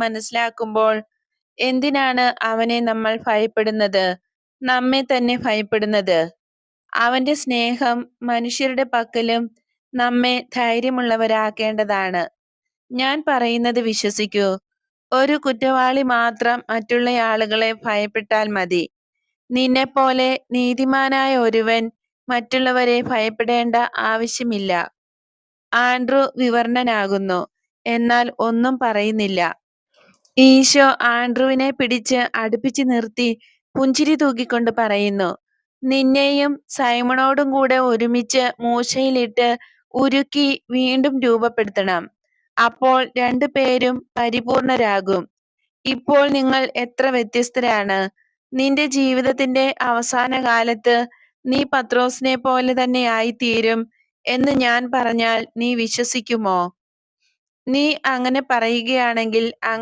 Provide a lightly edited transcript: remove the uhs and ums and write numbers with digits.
മനസ്സിലാക്കുമ്പോൾ എന്തിനാണ് അവനെ നമ്മൾ ഭയപ്പെടുന്നത്, നമ്മെ തന്നെ ഭയപ്പെടുന്നത്? അവന്റെ സ്നേഹം മനുഷ്യരുടെ പക്കലും നമ്മെ ധൈര്യമുള്ളവരാക്കേണ്ടതാണ്. ഞാൻ പറയുന്നത് വിശ്വസിക്കൂ. ഒരു കുറ്റവാളി മാത്രം മറ്റുള്ള ആളുകളെ ഭയപ്പെട്ടാൽ മതി. നിന്നെപ്പോലെ നീതിമാനായ ഒരുവൻ മറ്റുള്ളവരെ ഭയപ്പെടേണ്ട ആവശ്യമില്ല. ആൻഡ്രൂ വിവരണനാകുന്നു, എന്നാൽ ഒന്നും പറയുന്നില്ല. ഈശോ ആൻഡ്രൂവിനെ പിടിച്ച് അടുപ്പിച്ച് നിർത്തി പുഞ്ചിരി തൂക്കിക്കൊണ്ട് പറയുന്നു, നിന്നെയും സൈമണോടും കൂടെ ഒരുമിച്ച് മൂശയിലിട്ട് ഉരുക്കി വീണ്ടും രൂപപ്പെടുത്തണം. അപ്പോൾ രണ്ടുപേരും പരിപൂർണരാകും. ഇപ്പോൾ നിങ്ങൾ എത്ര വ്യത്യസ്തരാണ്. നിന്റെ ജീവിതത്തിന്റെ അവസാന കാലത്ത് നീ പത്രോസിനെ പോലെ തന്നെ ആയിത്തീരും എന്ന് ഞാൻ പറഞ്ഞാൽ നീ വിശ്വസിക്കുമോ? നീ അങ്ങനെ പറയുകയാണെങ്കിൽ അങ്ങനെ